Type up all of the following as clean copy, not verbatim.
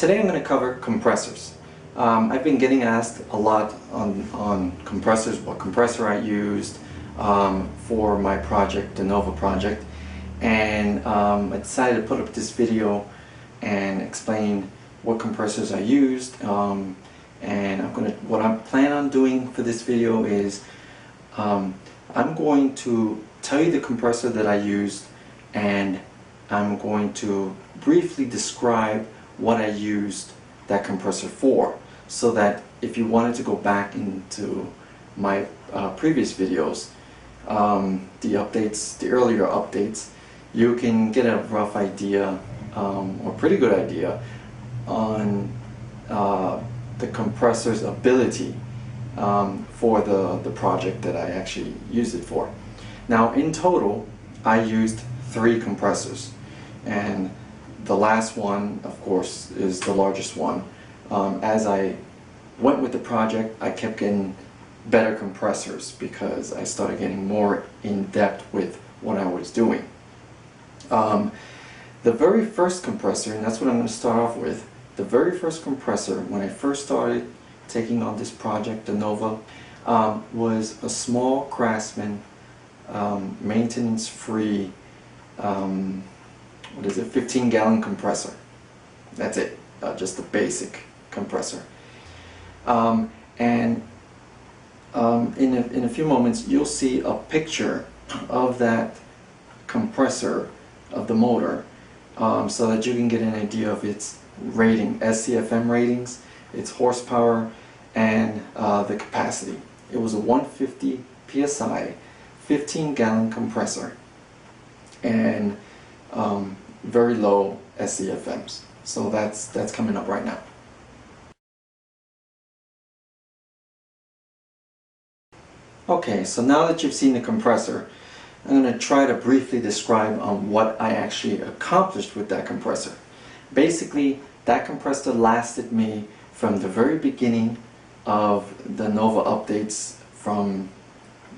Today I'm going to cover compressors. I've been getting asked a lot on compressors, what compressor I used for my project, the Nova project, and I decided to put up this video and explain what compressors I used. And what I plan on doing for this video is I'm going to tell you the compressor that I used, and I'm going to briefly describe what I used that compressor for, so that if you wanted to go back into my previous videos, the earlier updates, you can get a rough idea, or pretty good idea, on the compressor's ability for the project that I actually used it for. Now, in total, I used 3 compressors, and the last one, of course, is the largest one. As I went with the project, I kept getting better compressors because I started getting more in depth with what I was doing. The very first compressor, and that's what I'm going to start off with, the very first compressor when I first started taking on this project, the Nova, was a small Craftsman, maintenance-free, 15-gallon compressor. That's it, just the basic compressor. In a few moments you'll see a picture of that compressor, of the motor, so that you can get an idea of its rating, SCFM ratings, its horsepower, and the capacity. It was a 150 psi 15-gallon compressor, and very low SCFMs. So that's coming up right now. Okay, so now that you've seen the compressor, I'm going to try to briefly describe what I actually accomplished with that compressor. Basically, that compressor lasted me from the very beginning of the Nova updates, from,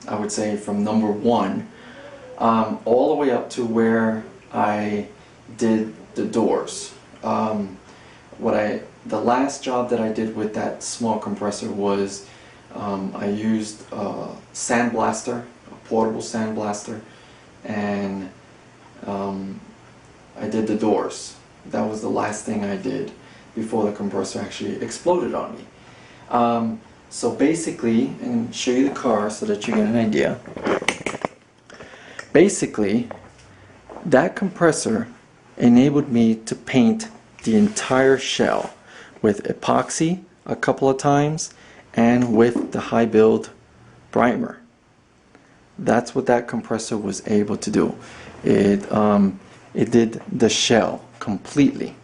I would say, from number 1 all the way up to where I did the doors. The last job that I did with that small compressor was I used a sandblaster, a portable sandblaster, and I did the doors. That was the last thing I did before the compressor actually exploded on me. So basically, and show you the car so that you get an idea. Basically, that compressor enabled me to paint the entire shell with epoxy a couple of times and with the high build primer. That's what that compressor was able to do. It did the shell completely.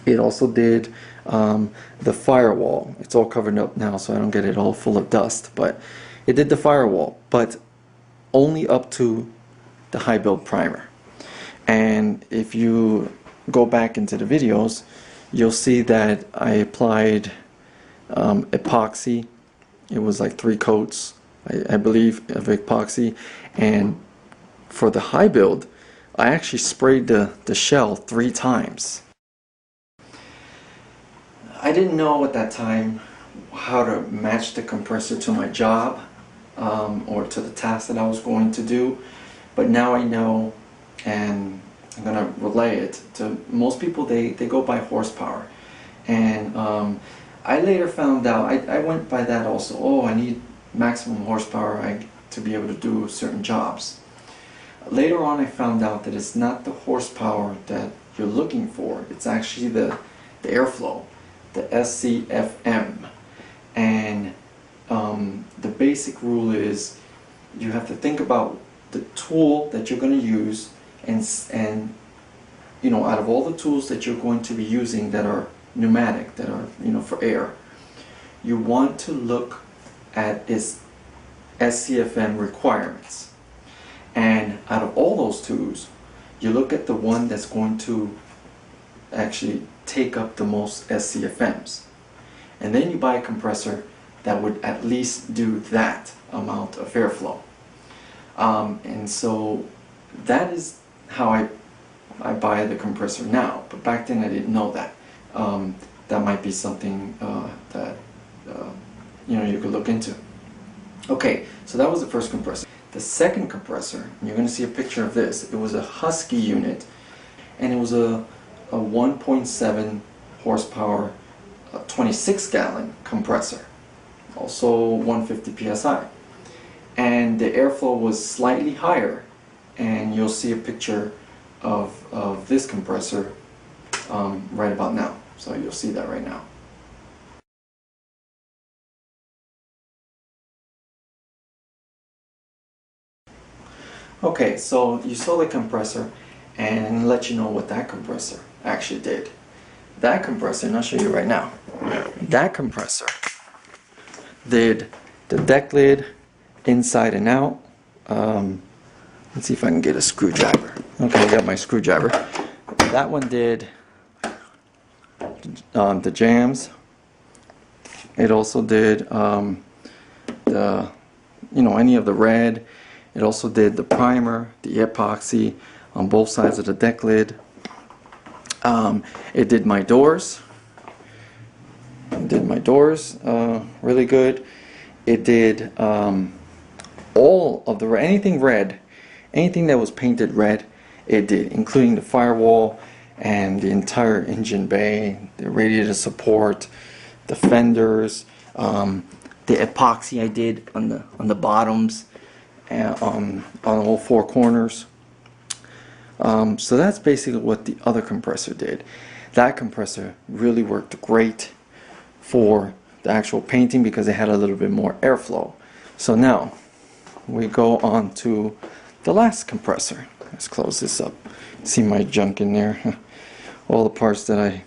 It also did the firewall. It's all covered up now, so I don't get it all full of dust, but it did the firewall, but only up to the high build primer. And if you go back into the videos, you'll see that I applied epoxy. It was like 3 coats, I believe, of epoxy. And for the high build, I actually sprayed the shell 3 times. I didn't know at that time how to match the compressor to my job, or to the task that I was going to do, but now I know, and I'm going to relay it to most people. They go by horsepower, and I later found out, I went by that also. Oh, I need maximum horsepower to be able to do certain jobs. Later on I found out that it's not the horsepower that you're looking for, it's actually the airflow, the SCFM. And the basic rule is you have to think about the tool that you're going to use, and you know, out of all the tools that you're going to be using that are pneumatic, that are, you know, for air, you want to look at its SCFM requirements. And out of all those tools, you look at the one that's going to actually take up the most SCFMs. And then you buy a compressor that would at least do that amount of airflow. And so that is how I buy the compressor now. But back then I didn't know that. that might be something that you could look into. Okay, so that was the first compressor. The second compressor, and you're going to see a picture of this. It was a Husky unit, and it was a 1.7 horsepower 26-gallon compressor, also 150 psi, and the airflow was slightly higher, and you'll see a picture of this compressor right about now. So you'll see that right now. Okay, so you saw the compressor, and let you know what that compressor actually did. That compressor, and I'll show you right now, that compressor did the deck lid inside and out. Let's see if I can get a screwdriver. Okay, I got my screwdriver. That one did the jams. It also did the any of the red. It also did the primer, the epoxy on both sides of the deck lid. It did my doors. Really good. It did all of the anything red, anything that was painted red, it did, including the firewall and the entire engine bay, the radiator support, the fenders, the epoxy I did on the bottoms, and on all four corners. So that's basically what the other compressor did. That compressor really worked great for the actual painting because it had a little bit more airflow. So now we go on to the last compressor. Let's close this up. See my junk in there. All the parts that I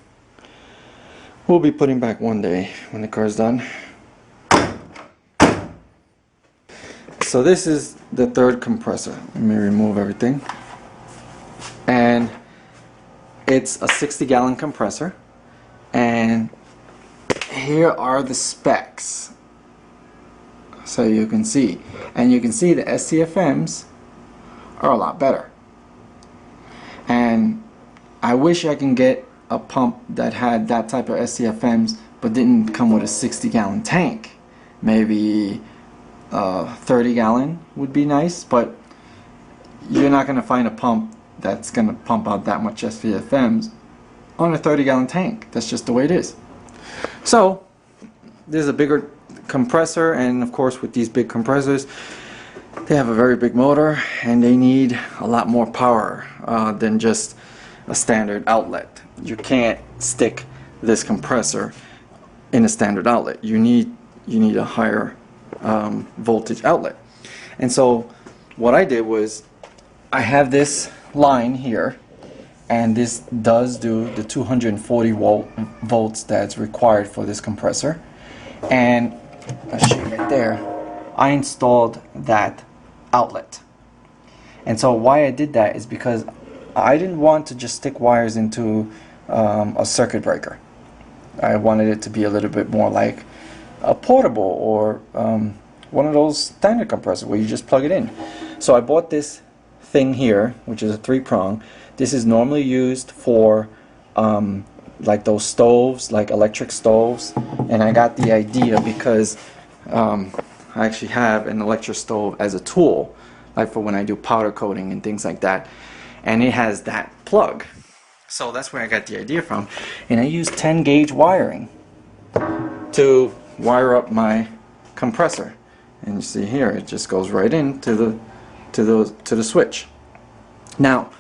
will be putting back one day when the car's done. So this is the third compressor. Let me remove everything. And it's a 60-gallon compressor, and here are the specs, so you can see, and you can see the SCFMs are a lot better. And I wish I can get a pump that had that type of SCFMs but didn't come with a 60-gallon tank. Maybe 30-gallon would be nice, but you're not going to find a pump that's going to pump out that much SCFMs on a 30-gallon tank. That's just the way it is. So there's a bigger compressor, and of course with these big compressors, they have a very big motor and they need a lot more power than just a standard outlet. You can't stick this compressor in a standard outlet. You need a higher voltage outlet. And so what I did was, I have this line here, and this does do the 240 volts that's required for this compressor. And I'll show you right there, I installed that outlet. And so why I did that is because I didn't want to just stick wires into a circuit breaker. I wanted it to be a little bit more like a portable or one of those standard compressors where you just plug it in. So I bought this thing here, which is a 3-prong. This is normally used for like those stoves, like electric stoves, and I got the idea because I actually have an electric stove as a tool, like for when I do powder coating and things like that, and it has that plug. So that's where I got the idea from, and I use 10 gauge wiring to wire up my compressor, and you see here it just goes right into the switch. Now,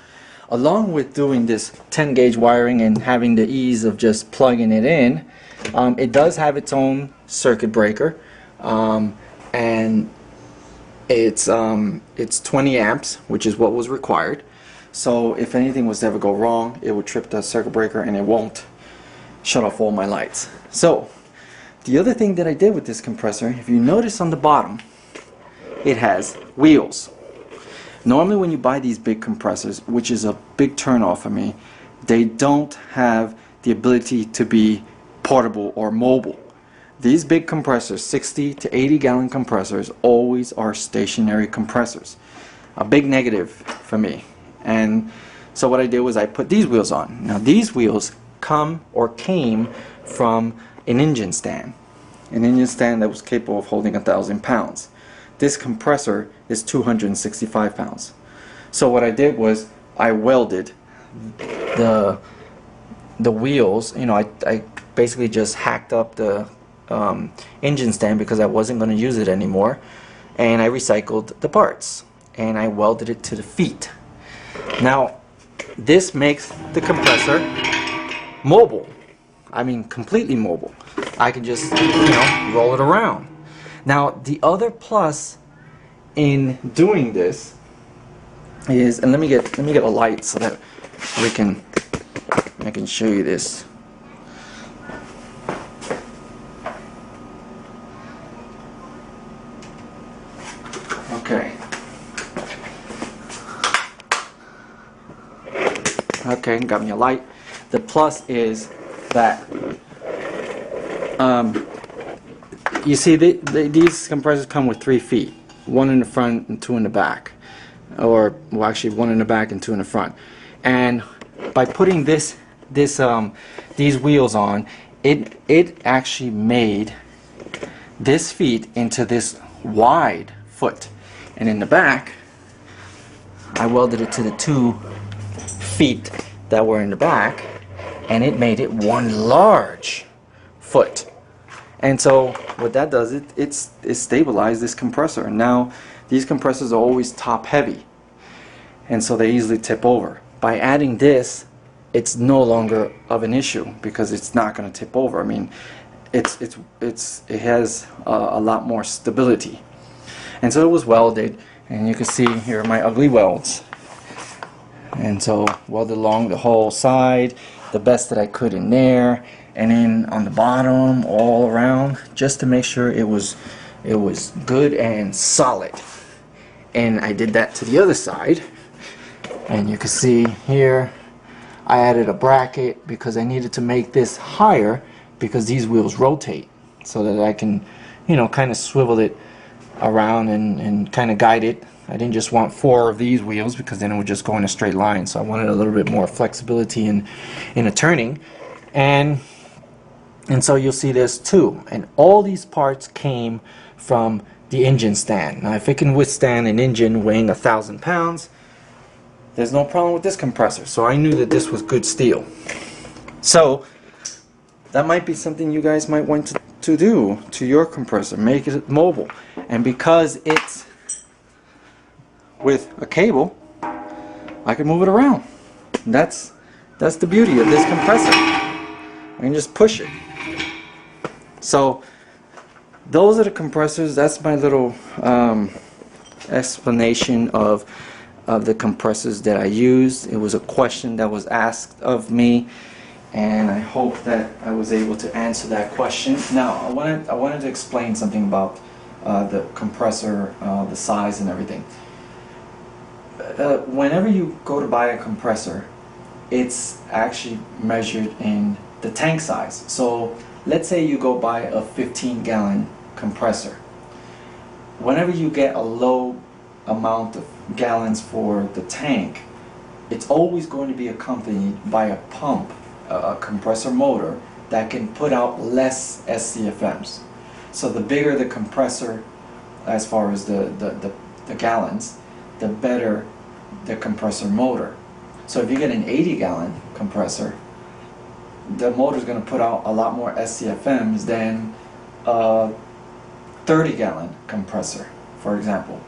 along with doing this 10 gauge wiring and having the ease of just plugging it in, it does have its own circuit breaker, and it's 20 amps, which is what was required. So if anything was to ever go wrong, it would trip the circuit breaker and it won't shut off all my lights. So the other thing that I did with this compressor, if you notice on the bottom, it has wheels. Normally when you buy these big compressors, which is a big turn off for me, they don't have the ability to be portable or mobile. These big compressors, 60 to 80 gallon compressors, always are stationary compressors. A big negative for me. And so what I did was I put these wheels on. Now these wheels came from an engine stand. An engine stand that was capable of holding 1,000 pounds. This compressor is 265 pounds. So what I did was I welded the wheels. You know, I basically just hacked up the engine stand because I wasn't going to use it anymore, and I recycled the parts and I welded it to the feet. Now this makes the compressor mobile. I mean, completely mobile. I can just, you know, roll it around. Now the other plus in doing this is, and let me get a light so that I can show you this. Okay, got me a light. The plus is that you see these compressors come with 3 feet, 1 in the front and 2 in the back, or well, actually 1 in the back and 2 in the front. And by putting these wheels on, it actually made this feet into this wide foot, and in the back I welded it to the 2 feet that were in the back, and it made it one large foot. And so what that does, it stabilizes this compressor. And now these compressors are always top heavy, and so they easily tip over. By adding this, it's no longer of an issue because it's not going to tip over. I mean, it has a lot more stability. And so it was welded, and you can see here are my ugly welds. And so welded along the whole side, the best that I could in there, and then on the bottom, all around, just to make sure it was good and solid. And I did that to the other side, and you can see here I added a bracket because I needed to make this higher because these wheels rotate, so that I can, you know, kind of swivel it around and kind of guide it. I didn't just want 4 of these wheels because then it would just go in a straight line, so I wanted a little bit more flexibility in a turning. And so you'll see this too, and all these parts came from the engine stand. Now if it can withstand an engine weighing 1,000 pounds, there's no problem with this compressor. So I knew that this was good steel. So that might be something you guys might want to do to your compressor, make it mobile. And because it's with a cable, I can move it around. That's the beauty of this compressor. I can just push it. So those are the compressors. That's my little explanation of the compressors that I used. It was a question that was asked of me, and I hope that I was able to answer that question. Now I wanted to explain something about the compressor, the size and everything. Whenever you go to buy a compressor, it's actually measured in the tank size. So let's say you go buy a 15-gallon compressor. Whenever you get a low amount of gallons for the tank, it's always going to be accompanied by a pump, a compressor motor that can put out less SCFMs. So the bigger the compressor, as far as the gallons, the better the compressor motor. So if you get an 80-gallon compressor, the motor is going to put out a lot more SCFMs than a 30-gallon compressor, for example.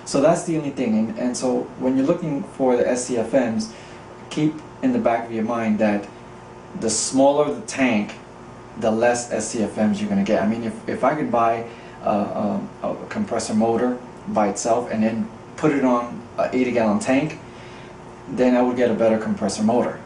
So that's the only thing. And so when you're looking for the SCFMs, keep in the back of your mind that the smaller the tank, the less SCFMs you're going to get. I mean, if I could buy a compressor motor by itself and then put it on an 80-gallon tank, then I would get a better compressor motor.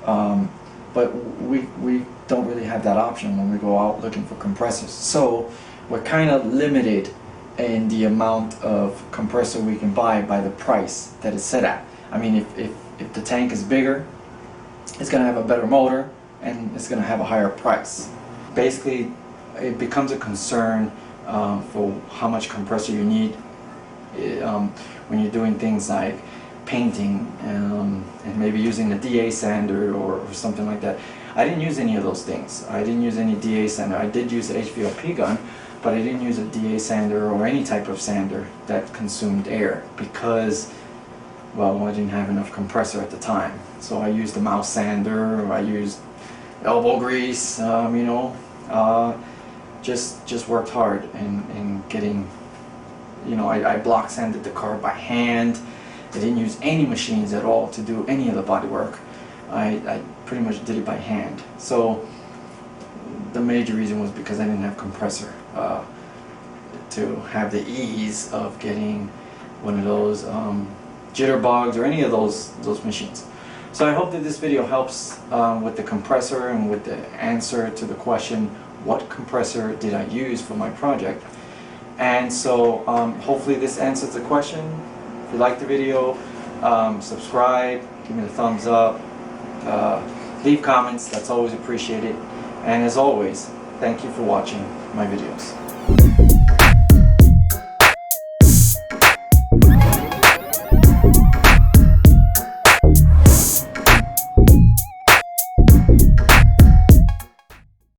But we don't really have that option when we go out looking for compressors. So we're kind of limited in the amount of compressor we can buy by the price that it's set at. I mean, if the tank is bigger, it's going to have a better motor and it's going to have a higher price. Basically, it becomes a concern for how much compressor you need when you're doing things like painting and maybe using a DA sander or something like that. I didn't use any of those things. I didn't use any DA sander. I did use the HVLP gun, but I didn't use a DA sander or any type of sander that consumed air because, well, I didn't have enough compressor at the time. So I used a mouse sander, or I used elbow grease, just worked hard in getting, I block sanded the car by hand. I didn't use any machines at all to do any of the body work. I pretty much did it by hand. So the major reason was because I didn't have compressor to have the ease of getting one of those jitterbugs or any of those machines. So I hope that this video helps with the compressor and with the answer to the question, what compressor did I use for my project? And so hopefully this answers the question. If you like the video, subscribe, give me the thumbs up, leave comments, that's always appreciated. And as always, thank you for watching my videos.